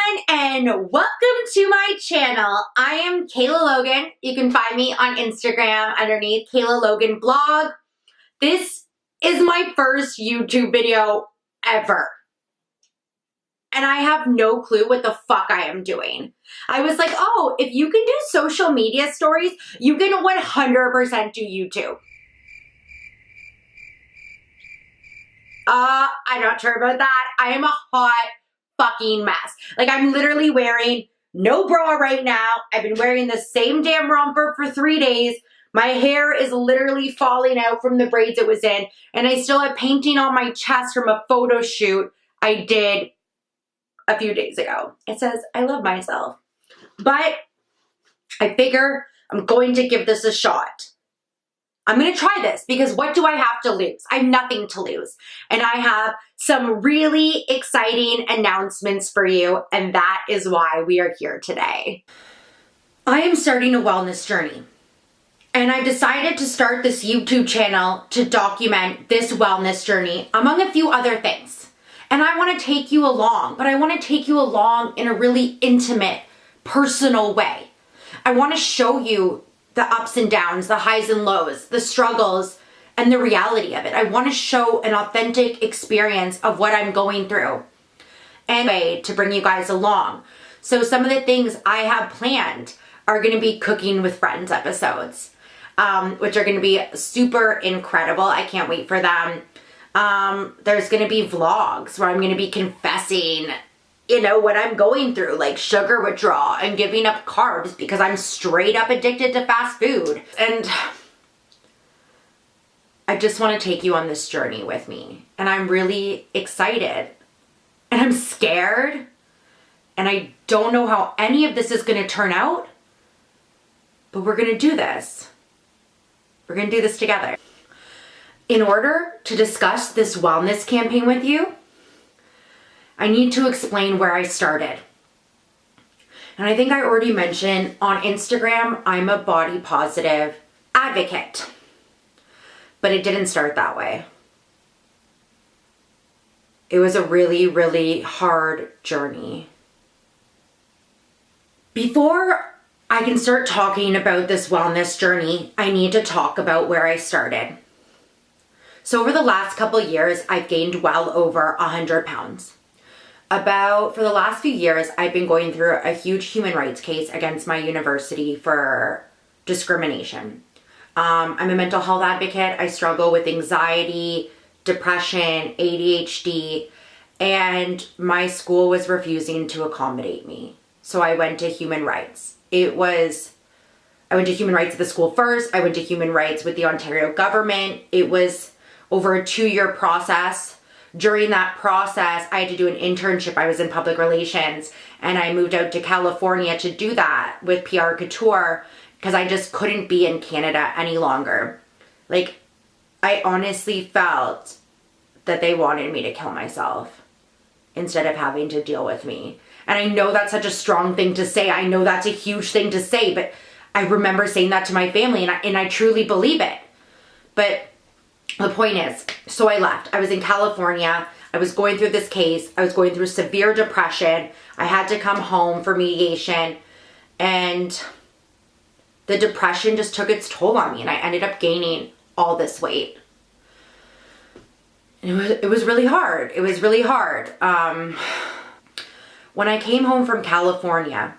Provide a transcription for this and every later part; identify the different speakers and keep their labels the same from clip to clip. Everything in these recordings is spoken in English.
Speaker 1: everyone, and welcome to my channel. I am Kayla Logan. You can find me on Instagram underneath Kayla Logan Blog. This is my first YouTube video ever, and I have no clue what the fuck I am doing. I was like, oh, if you can do social media stories, you can 100% do YouTube. I'm not sure about that. I am a hot fucking mess. Like, I'm literally wearing no bra right now. I've been wearing the same damn romper for 3 days. My hair is literally falling out from the braids it was in. And I still have painting on my chest from a photo shoot I did a few days ago. It says, I love myself. But I figure I'm going to give this a shot. I'm going to try this because what do I have to lose? I have nothing to lose. And I have some really exciting announcements for you, and that is why we are here today. I am starting a wellness journey, and I've decided to start this YouTube channel to document this wellness journey among a few other things. And I want to take you along, but I want to take you along in a really intimate, personal way. I want to show you the ups and downs, the highs and lows, the struggles, and the reality of it. I want to show an authentic experience of what I'm going through and to bring you guys along. So some of the things I have planned are going to be cooking with friends episodes, which are going to be super incredible. I can't wait for them. There's going to be vlogs where I'm going to be confessing what I'm going through, like sugar withdrawal and giving up carbs because I'm straight up addicted to fast food. And I just want to take you on this journey with me. And I'm really excited. And I'm scared. And I don't know how any of this is going to turn out. But we're going to do this. We're going to do this together. In order to discuss this wellness campaign with you, I need to explain where I started. And I think I already mentioned on Instagram, I'm a body positive advocate. But it didn't start that way. It was a really, really hard journey. Before I can start talking about this wellness journey, I need to talk about where I started. So over the last couple of years, I've gained well over 100 pounds. For the last few years, I've been going through a huge human rights case against my university for discrimination. I'm a mental health advocate. I struggle with anxiety, depression, ADHD, and my school was refusing to accommodate me. So I went to human rights. I went to human rights at the school first. I went to human rights with the Ontario government. It was over a 2-year process. During that process, I had to do an internship. I was in public relations, and I moved out to California to do that with PR Couture because I just couldn't be in Canada any longer. Like, I honestly felt that they wanted me to kill myself instead of having to deal with me. And I know that's such a strong thing to say. I know that's a huge thing to say, but I remember saying that to my family, and I truly believe it. But the point is, so I left. I was in California. I was going through this case. I was going through severe depression. I had to come home for mediation. And the depression just took its toll on me. And I ended up gaining all this weight. And it was really hard. It was really hard. When I came home from California,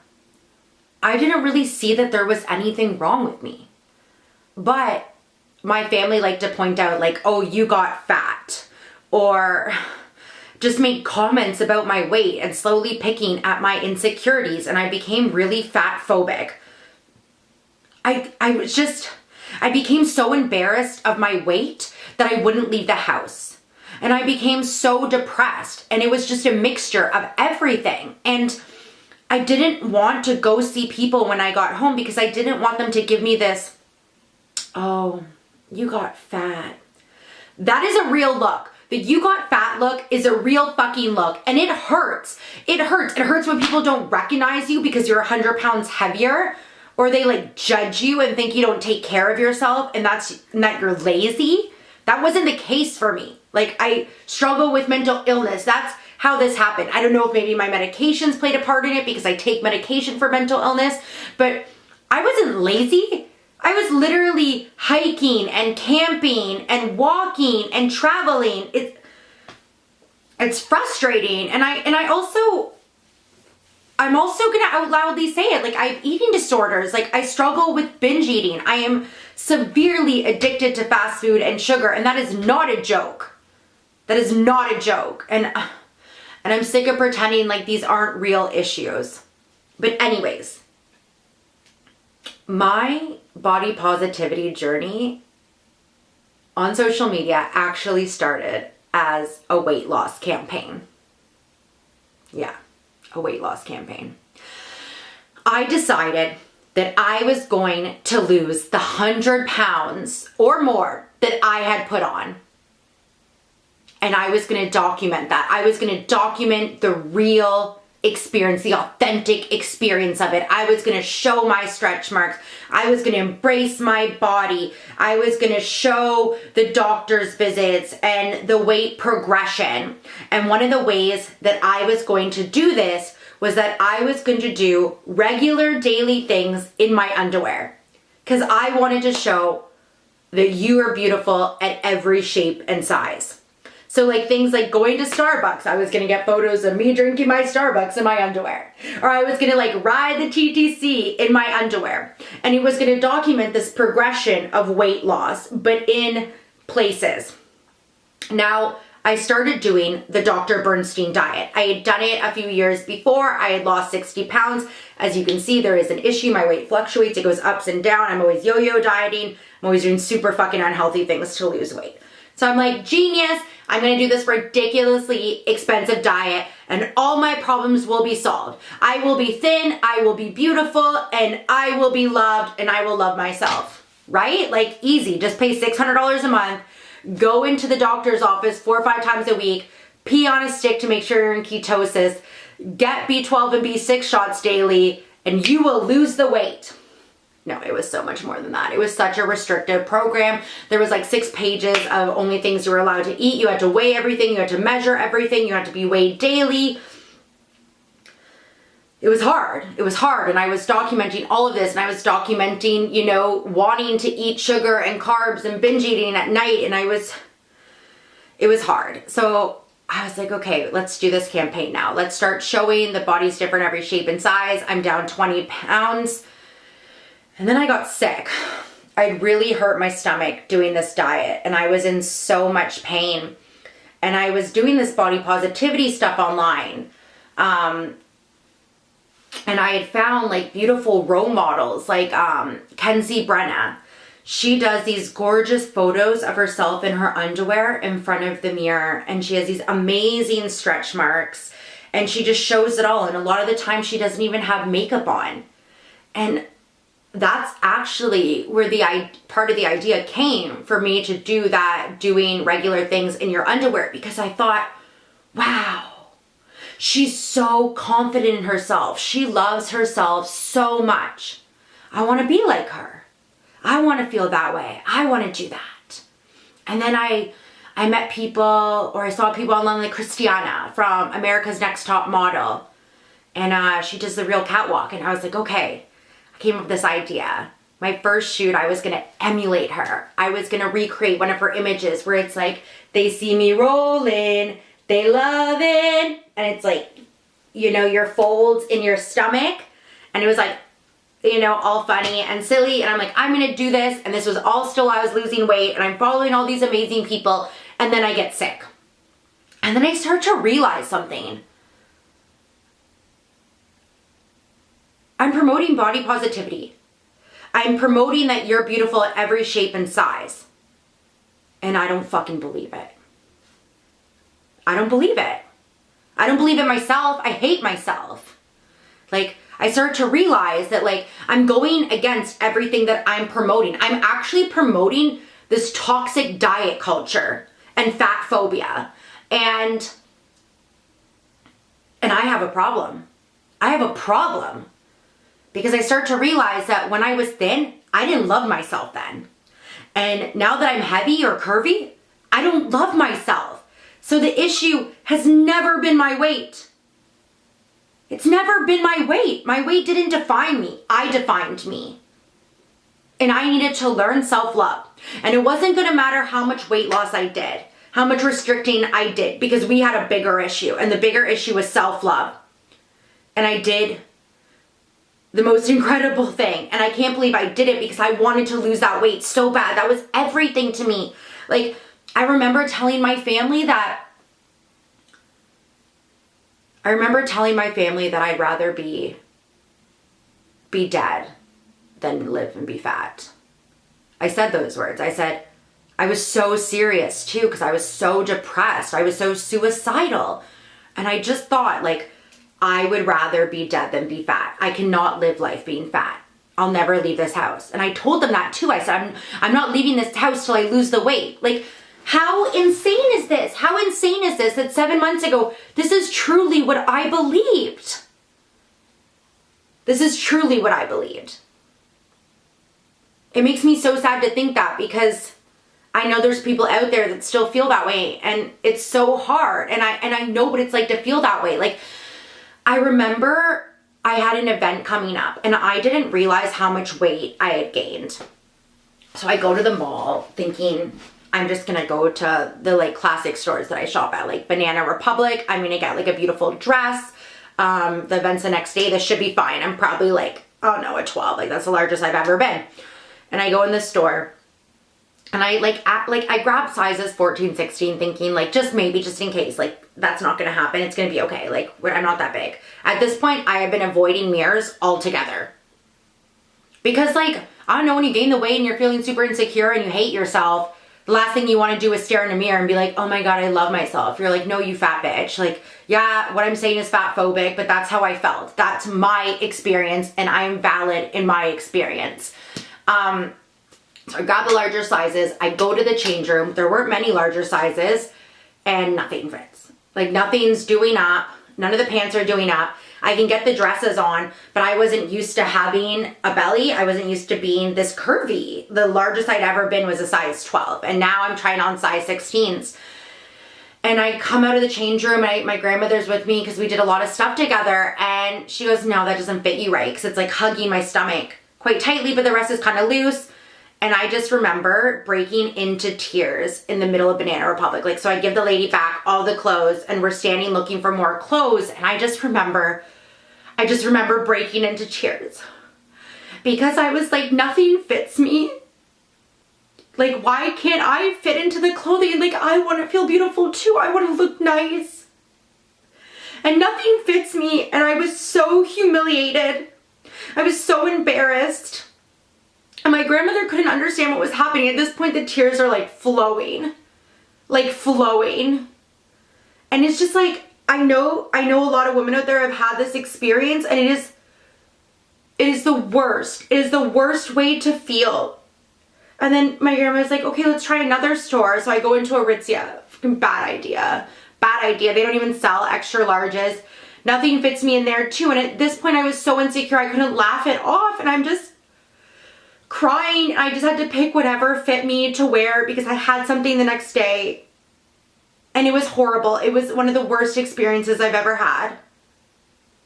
Speaker 1: I didn't really see that there was anything wrong with me. But my family liked to point out, like, oh, you got fat, or just make comments about my weight and slowly picking at my insecurities, and I became really fat phobic. I became so embarrassed of my weight that I wouldn't leave the house. And I became so depressed, and it was just a mixture of everything. And I didn't want to go see people when I got home because I didn't want them to give me this, oh, you got fat. That is a real look. The you got fat look is a real fucking look, and it hurts. It hurts. It hurts when people don't recognize you because you're 100 pounds heavier, or they like judge you and think you don't take care of yourself and that you're lazy. That wasn't the case for me. Like, I struggle with mental illness. That's how this happened. I don't know if maybe my medications played a part in it because I take medication for mental illness, but I wasn't lazy. I was literally hiking and camping and walking and traveling. It's frustrating. And I'm also going to out loudly say it. Like, I have eating disorders. Like, I struggle with binge eating. I am severely addicted to fast food and sugar, and that is not a joke. That is not a joke. And I'm sick of pretending like these aren't real issues. But anyways, my body positivity journey on social media actually started as a weight loss campaign. Yeah, a weight loss campaign. I decided that I was going to lose the 100 pounds or more that I had put on. And I was going to document that. I was going to document the real experience, the authentic experience of it. I was going to show my stretch marks. I was going to embrace my body. I was going to show the doctor's visits and the weight progression. And one of the ways that I was going to do this was that I was going to do regular daily things in my underwear, because I wanted to show that you are beautiful at every shape and size. So like things like going to Starbucks, I was gonna get photos of me drinking my Starbucks in my underwear. Or I was gonna like ride the TTC in my underwear. And it was gonna document this progression of weight loss, but in places. Now, I started doing the Dr. Bernstein Diet. I had done it a few years before. I had lost 60 pounds. As you can see, there is an issue. My weight fluctuates. It goes ups and down. I'm always yo-yo dieting. I'm always doing super fucking unhealthy things to lose weight. So I'm like, genius. I'm going to do this ridiculously expensive diet and all my problems will be solved. I will be thin, I will be beautiful, and I will be loved, and I will love myself, right? Like easy, just pay $600 a month, go into the doctor's office 4 or 5 times a week, pee on a stick to make sure you're in ketosis, get B12 and B6 shots daily, and you will lose the weight. No, it was so much more than that. It was such a restrictive program. There was like 6 pages of only things you were allowed to eat. You had to weigh everything. You had to measure everything. You had to be weighed daily. It was hard. It was hard. And I was documenting all of this. And I was documenting, you know, wanting to eat sugar and carbs and binge eating at night. And it was hard. So I was like, okay, let's do this campaign now. Let's start showing the body's different every shape and size. I'm down 20 pounds. And then I got sick. I really hurt my stomach doing this diet, and I was in so much pain. And I was doing this body positivity stuff online. And I had found like beautiful role models like Kenzie Brenna. She does these gorgeous photos of herself in her underwear in front of the mirror, and she has these amazing stretch marks, and she just shows it all. And a lot of the time she doesn't even have makeup on. And that's actually where the part of the idea came for me to do that, doing regular things in your underwear, because I thought, wow, she's so confident in herself. She loves herself so much. I want to be like her. I want to feel that way. I want to do that. And then I met people, or I saw people online like Christiana from America's Next Top Model. And she does the real catwalk. And I was like, okay. I came up with this idea. My first shoot, I was gonna emulate her. I was gonna recreate one of her images where it's like, they see me rolling, they love it. And it's like, you know, your folds in your stomach. And it was like, you know, all funny and silly. And I'm like, I'm gonna do this. And this was all still I was losing weight. And I'm following all these amazing people. And then I get sick. And then I start to realize something. I'm promoting body positivity. I'm promoting that you're beautiful at every shape and size. And I don't fucking believe it. I don't believe it. I don't believe it myself. I hate myself. Like, I start to realize that like, I'm going against everything that I'm promoting. I'm actually promoting this toxic diet culture and fat phobia. And I have a problem. I have a problem. Because I start to realize that when I was thin, I didn't love myself then. And now that I'm heavy or curvy, I don't love myself. So the issue has never been my weight. It's never been my weight. My weight didn't define me. I defined me. And I needed to learn self-love. And it wasn't going to matter how much weight loss I did, how much restricting I did, because we had a bigger issue. And the bigger issue was self-love. And I did the most incredible thing. And I can't believe I did it because I wanted to lose that weight so bad. That was everything to me. Like, I remember telling my family that I'd rather be dead than live and be fat. I said those words. I said, I was so serious too because I was so depressed. I was so suicidal. And I just thought, like, I would rather be dead than be fat. I cannot live life being fat. I'll never leave this house. And I told them that too. I said, I'm not leaving this house till I lose the weight. Like, how insane is this? How insane is this that 7 months ago, this is truly what I believed. This is truly what I believed. It makes me so sad to think that because I know there's people out there that still feel that way and it's so hard. And I know what it's like to feel that way. Like, I remember I had an event coming up and I didn't realize how much weight I had gained. So I go to the mall thinking I'm just gonna go to the like classic stores that I shop at, like Banana Republic. I'm gonna get like a beautiful dress. The event's the next day. This should be fine. I'm probably like, oh no, a 12. Like, that's the largest I've ever been. And I go in the store and I I grab sizes 14, 16 thinking like just maybe, just in case, like that's not going to happen. It's going to be okay. Like, I'm not that big. At this point, I have been avoiding mirrors altogether. Because like, I don't know, when you gain the weight and you're feeling super insecure and you hate yourself, the last thing you want to do is stare in a mirror and be like, oh my God, I love myself. You're like, no, you fat bitch. Like, yeah, what I'm saying is fatphobic, but that's how I felt. That's my experience and I'm valid in my experience. So I got the larger sizes. I go to the change room. There weren't many larger sizes and nothing fits. Like, nothing's doing up. None of the pants are doing up. I can get the dresses on, but I wasn't used to having a belly. I wasn't used to being this curvy. The largest I'd ever been was a size 12. And now I'm trying on size 16s. And I come out of the change room and my grandmother's with me because we did a lot of stuff together. And she goes, no, that doesn't fit you right. Because it's like hugging my stomach quite tightly, but the rest is kind of loose. And I just remember breaking into tears in the middle of Banana Republic. Like, so I give the lady back all the clothes and we're standing looking for more clothes. And I just remember breaking into tears because I was like, nothing fits me. Like, why can't I fit into the clothing? Like, I want to feel beautiful too. I want to look nice. And nothing fits me. And I was so humiliated. I was so embarrassed. And my grandmother couldn't understand what was happening. At this point, the tears are like flowing. Like, flowing. And it's just like, I know a lot of women out there have had this experience, and it is the worst. It is the worst way to feel. And then my grandma's like, okay, let's try another store. So I go into Aritzia. Fucking bad idea. Bad idea. They don't even sell extra larges. Nothing fits me in there too. And at this point, I was so insecure, I couldn't laugh it off. And I'm just crying. I just had to pick whatever fit me to wear because I had something the next day. And it was horrible. It was one of the worst experiences I've ever had.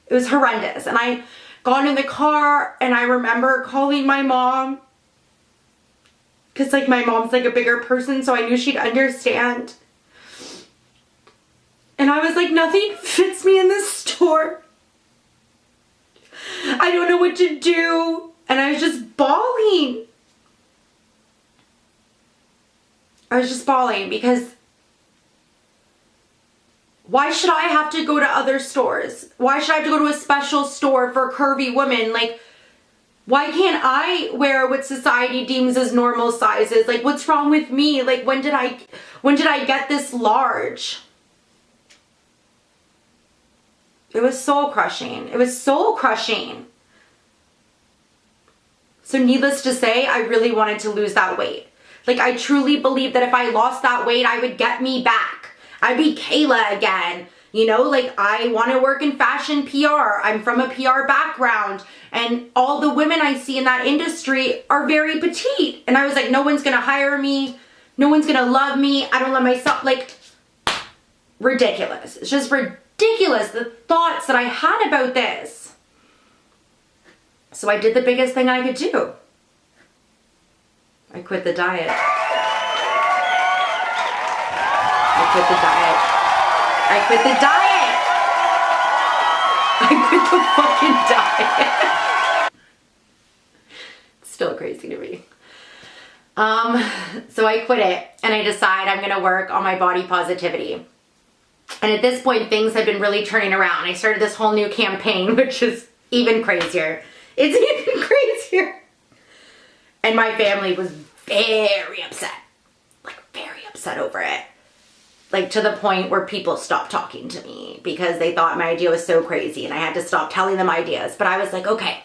Speaker 1: It was horrendous. And I got in the car and I remember calling my mom. Because like, my mom's like a bigger person, so I knew she'd understand. And I was like, nothing fits me in this store. I don't know what to do. And I was just bawling. I was just bawling because why should I have to go to other stores? Why should I have to go to a special store for curvy women? Like, why can't I wear what society deems as normal sizes? Like, what's wrong with me? Like, when did I get this large? It was soul crushing. It was soul crushing. So needless to say, I really wanted to lose that weight. Like, I truly believed that if I lost that weight, I would get me back. I'd be Kayla again. You know, like, I want to work in fashion PR. I'm from a PR background. And all the women I see in that industry are very petite. And I was like, no one's going to hire me. No one's going to love me. I don't love myself. Like, ridiculous. It's just ridiculous, the thoughts that I had about this. So I did the biggest thing I could do. I quit the diet. I quit the diet. I quit the diet. I quit the fucking diet. Still crazy to me. So I quit it and I decide I'm gonna work on my body positivity. And at this point, things had been really turning around. I started this whole new campaign, which is even crazier. It's even crazier. And my family was very upset. Like, very upset over it. Like, to the point where people stopped talking to me because they thought my idea was so crazy and I had to stop telling them ideas. But I was like, okay,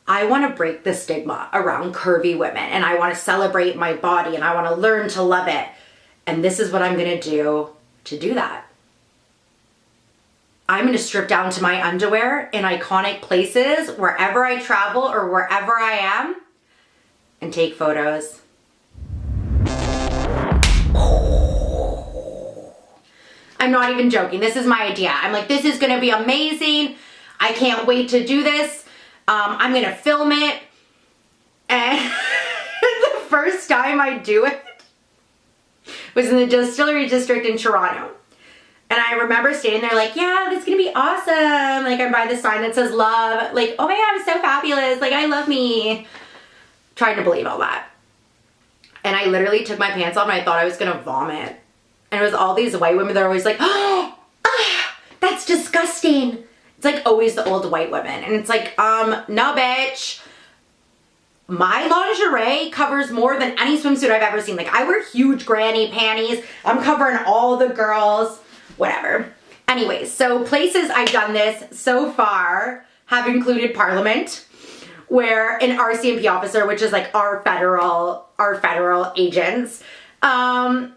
Speaker 1: I want to break the stigma around curvy women and I want to celebrate my body and I want to learn to love it. And this is what I'm going to do that. I'm going to strip down to my underwear in iconic places wherever I travel or wherever I am and take photos. I'm not even joking. This is my idea. I'm like, this is going to be amazing. I can't wait to do this. I'm going to film it. And the first time I do it was in the distillery district in Toronto. And I remember standing there like, yeah, this is going to be awesome. Like, I'm by the sign that says love. Like, oh my God, I'm so fabulous. Like, I love me. Trying to believe all that. And I literally took my pants off and I thought I was going to vomit. And it was all these white women that are always like, oh, that's disgusting. It's like always the old white women. And it's like, no, bitch. My lingerie covers more than any swimsuit I've ever seen. Like, I wear huge granny panties. I'm covering all the girls. Whatever. Anyways, so places I've done this so far have included Parliament, where an RCMP officer, which is like our federal agents, ran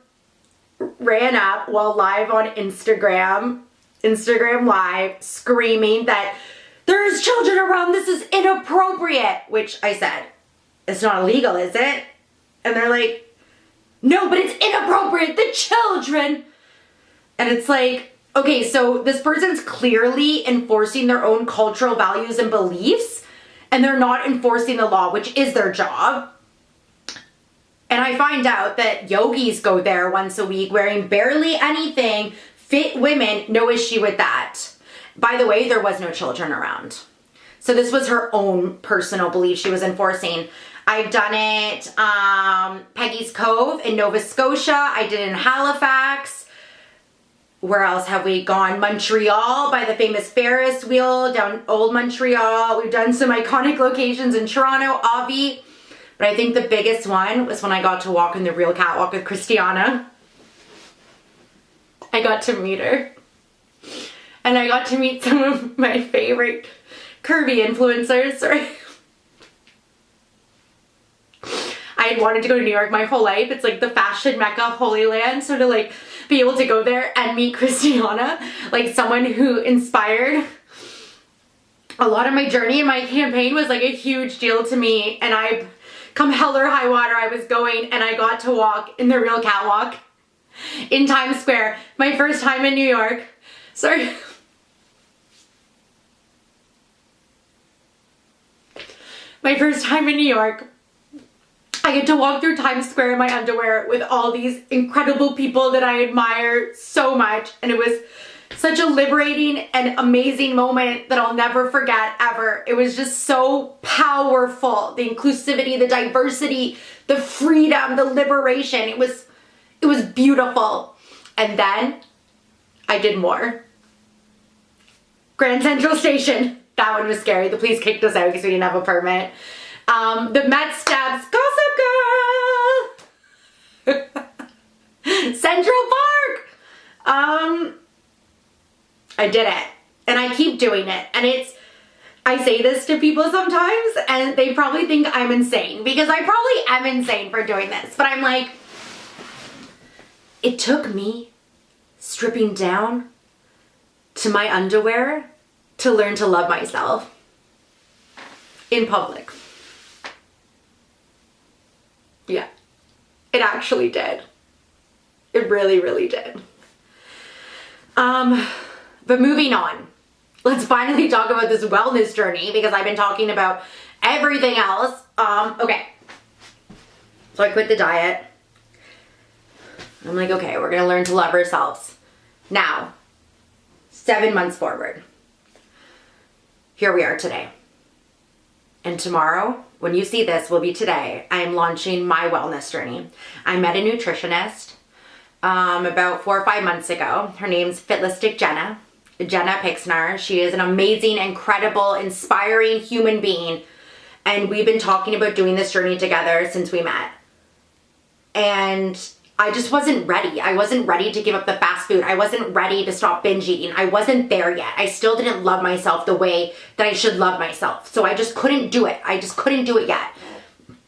Speaker 1: up while live on Instagram Live, screaming that there's children around, this is inappropriate, which I said, it's not illegal, is it? And they're like, no, but it's inappropriate, the children. And it's like, okay, so this person's clearly enforcing their own cultural values and beliefs, and they're not enforcing the law, which is their job. And I find out that yogis go there once a week wearing barely anything, fit women, no issue with that. By the way, there was no children around. So this was her own personal belief she was enforcing. I've done it, Peggy's Cove in Nova Scotia. I did it in Halifax. Where else have we gone? Montreal by the famous Ferris wheel down Old Montreal. We've done some iconic locations in Toronto, Avi. But I think the biggest one was when I got to walk in the real catwalk with Christiana. I got to meet her. And I got to meet some of my favorite curvy influencers. Sorry. I had wanted to go to New York my whole life. It's like the fashion mecca, Holy Land. So to like be able to go there and meet Christiana, like someone who inspired a lot of my journey and my campaign, was like a huge deal to me. And I, come hell or high water, I was going and I got to walk in the real catwalk in Times Square. My first time in New York. Sorry. My first time in New York. I get to walk through Times Square in my underwear with all these incredible people that I admire so much. And it was such a liberating and amazing moment that I'll never forget ever. It was just so powerful. The inclusivity, the diversity, the freedom, the liberation. It was beautiful. And then I did more. Grand Central Station. That one was scary. The police kicked us out because we didn't have a permit. The Met Steps, Gossip Girl! Central Park! I did it. And I keep doing it. And I say this to people sometimes and they probably think I'm insane, because I probably am insane for doing this. But I'm like, it took me stripping down to my underwear to learn to love myself in public. Yeah, it actually did. It really, really did. But moving on, let's finally talk about this wellness journey because I've been talking about everything else. Okay. So I quit the diet. I'm like, okay, we're going to learn to love ourselves. Now, 7 months forward. Here we are today. And tomorrow, when you see this, will be today, I am launching my wellness journey. I met a nutritionist about 4 or 5 months ago. Her name's Fitlistic Jenna Pixner. She is an amazing, incredible, inspiring human being. And we've been talking about doing this journey together since we met. And I just wasn't ready. I wasn't ready to give up the fast food. I wasn't ready to stop binge eating. I wasn't there yet. I still didn't love myself the way that I should love myself. So I just couldn't do it. I just couldn't do it yet.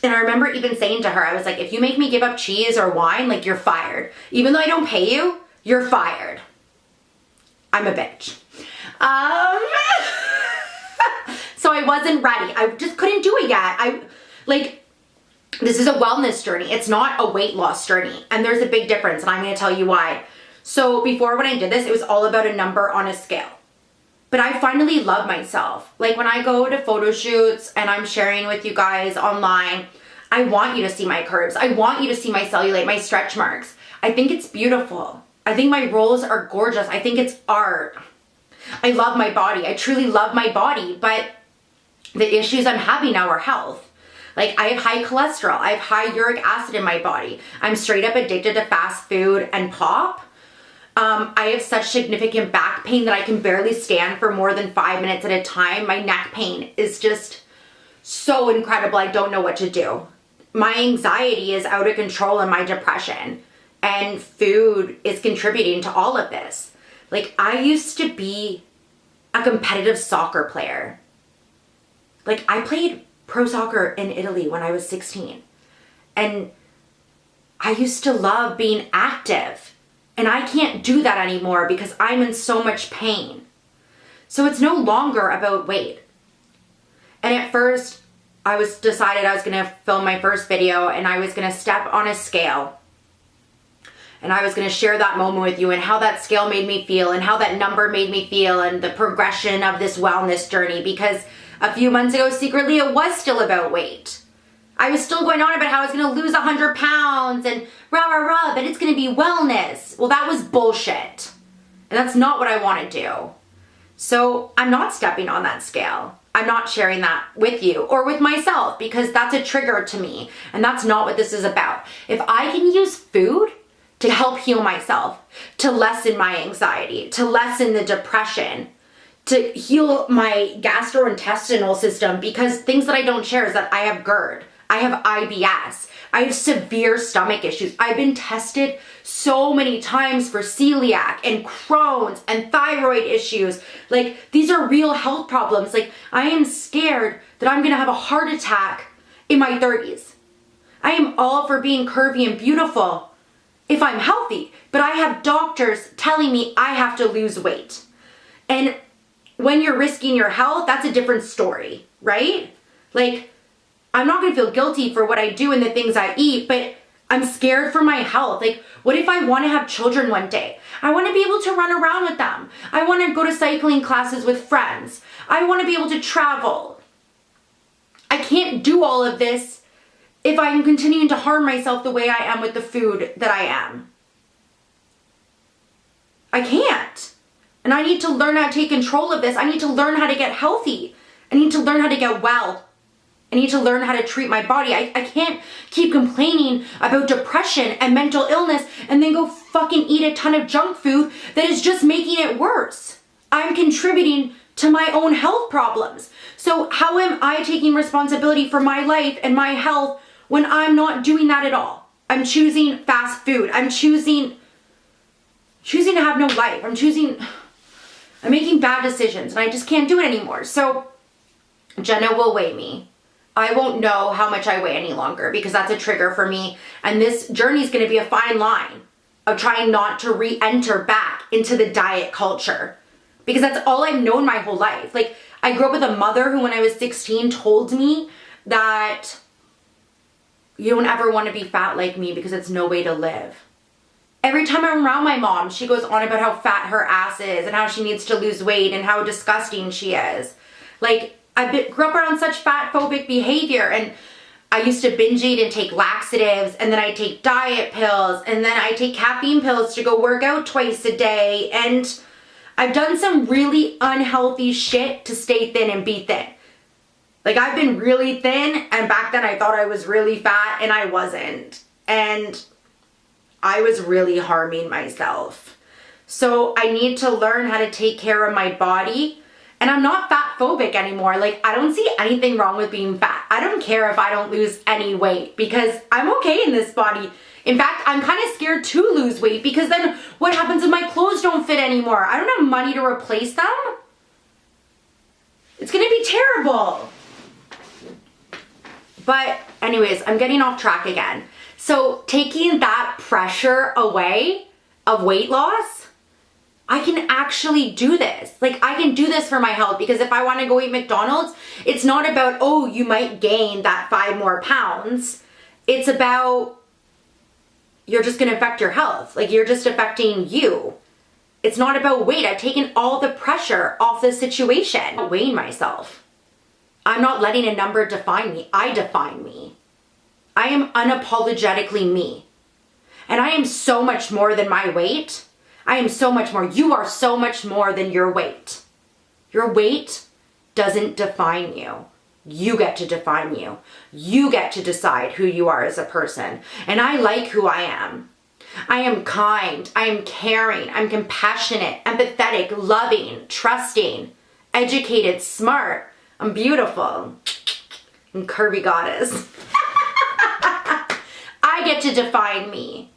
Speaker 1: And I remember even saying to her, I was like, if you make me give up cheese or wine, like, you're fired. Even though I don't pay you, you're fired. I'm a bitch. So I wasn't ready. I just couldn't do it yet. This is a wellness journey. It's not a weight loss journey. And there's a big difference, and I'm going to tell you why. So before, when I did this, it was all about a number on a scale. But I finally love myself. Like, when I go to photo shoots and I'm sharing with you guys online, I want you to see my curves. I want you to see my cellulite, my stretch marks. I think it's beautiful. I think my rolls are gorgeous. I think it's art. I love my body. I truly love my body. But the issues I'm having now are health. Like, I have high cholesterol. I have high uric acid in my body. I'm straight up addicted to fast food and pop. I have such significant back pain that I can barely stand for more than 5 minutes at a time. My neck pain is just so incredible. I don't know what to do. My anxiety is out of control and my depression. And food is contributing to all of this. Like, I used to be a competitive soccer player. Like, I played pro soccer in Italy when I was 16. And I used to love being active. And I can't do that anymore because I'm in so much pain. So it's no longer about weight. And at first, I decided I was going to film my first video and I was going to step on a scale. And I was going to share that moment with you and how that scale made me feel and how that number made me feel and the progression of this wellness journey, because a few months ago, secretly, it was still about weight. I was still going on about how I was going to lose 100 pounds and but it's going to be wellness. Well, that was bullshit. And that's not what I want to do. So I'm not stepping on that scale. I'm not sharing that with you or with myself because that's a trigger to me. And that's not what this is about. If I can use food to help heal myself, to lessen my anxiety, to lessen the depression, to heal my gastrointestinal system, because things that I don't share is that I have GERD, I have IBS, I have severe stomach issues. I've been tested so many times for celiac and Crohn's and thyroid issues. Like, these are real health problems. Like, I am scared that I'm gonna have a heart attack in my 30s. I am all for being curvy and beautiful if I'm healthy, but I have doctors telling me I have to lose weight. And when you're risking your health, that's a different story, right? Like, I'm not gonna feel guilty for what I do and the things I eat, but I'm scared for my health. Like, what if I wanna have children one day? I wanna be able to run around with them. I wanna go to cycling classes with friends. I wanna be able to travel. I can't do all of this if I'm continuing to harm myself the way I am with the food that I am. I can't. And I need to learn how to take control of this. I need to learn how to get healthy. I need to learn how to get well. I need to learn how to treat my body. I can't keep complaining about depression and mental illness and then go fucking eat a ton of junk food that is just making it worse. I'm contributing to my own health problems. So how am I taking responsibility for my life and my health when I'm not doing that at all? I'm choosing fast food. I'm choosing to have no life. I'm making bad decisions and I just can't do it anymore. So Jenna will weigh me. I won't know how much I weigh any longer because that's a trigger for me. And this journey is going to be a fine line of trying not to re-enter back into the diet culture, because that's all I've known my whole life. Like, I grew up with a mother who, when I was 16, told me that you don't ever want to be fat like me because it's no way to live. every time I'm around my mom, she goes on about how fat her ass is and how she needs to lose weight and how disgusting she is. Like, grew up around such fat phobic behavior, and I used to binge eat and take laxatives, and then I take diet pills, and then I take caffeine pills to go work out twice a day, and I've done some really unhealthy shit to stay thin and be thin. Like, I've been really thin, and back then I thought I was really fat, and I wasn't. And I was really harming myself. So I need to learn how to take care of my body. And I'm not fat phobic anymore. Like, I don't see anything wrong with being fat. I don't care if I don't lose any weight because I'm okay in this body. In fact, I'm kind of scared to lose weight because then what happens if my clothes don't fit anymore? I don't have money to replace them. It's gonna be terrible. But anyways, I'm getting off track again. So taking that pressure away of weight loss, I can actually do this. Like, I can do this for my health, because if I want to go eat McDonald's, it's not about, oh, you might gain that 5 more pounds. It's about, you're just going to affect your health. Like, you're just affecting you. It's not about weight. I've taken all the pressure off the situation. I'm not weighing myself. I'm not letting a number define me. I define me. I am unapologetically me. And I am so much more than my weight. I am so much more. You are so much more than your weight. Your weight doesn't define you. You get to define you. You get to decide who you are as a person. And I like who I am. I am kind. I am caring. I'm compassionate, empathetic, loving, trusting, educated, smart. I'm beautiful. I'm curvy goddess. I get to define me.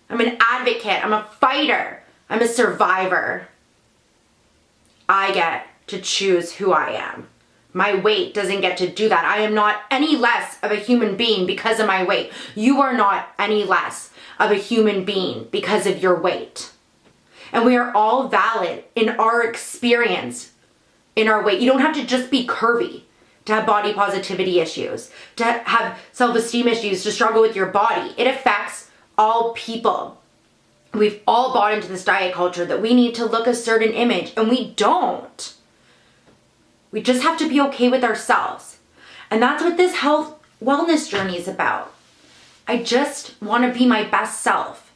Speaker 1: I'm an advocate. I'm a fighter. I'm a survivor. I get to choose who I am. My weight doesn't get to do that. I am not any less of a human being because of my weight. You are not any less of a human being because of your weight. And we are all valid in our experience, in our weight. You don't have to just be curvy to have body positivity issues, to have self-esteem issues, to struggle with your body. It affects all people. We've all bought into this diet culture that we need to look a certain image, and we don't. We just have to be okay with ourselves. And that's what this health wellness journey is about. I just want to be my best self.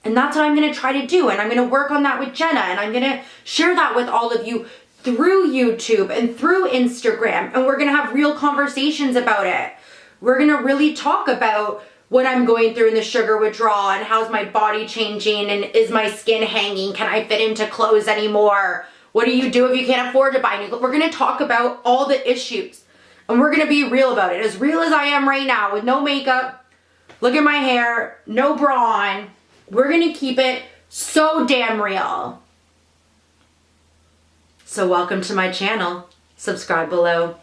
Speaker 1: And that's what I'm going to try to do. And I'm going to work on that with Jenna. And I'm going to share that with all of you through YouTube and through Instagram. And we're going to have real conversations about it. We're going to really talk about what I'm going through in the sugar withdrawal and how's my body changing and is my skin hanging? Can I fit into clothes anymore? What do you do if you can't afford to buy new clothes? We're going to talk about all the issues, and we're going to be real about it. As real as I am right now with no makeup, look at my hair, no bra on. We're going to keep it so damn real. So welcome to my channel. Subscribe below.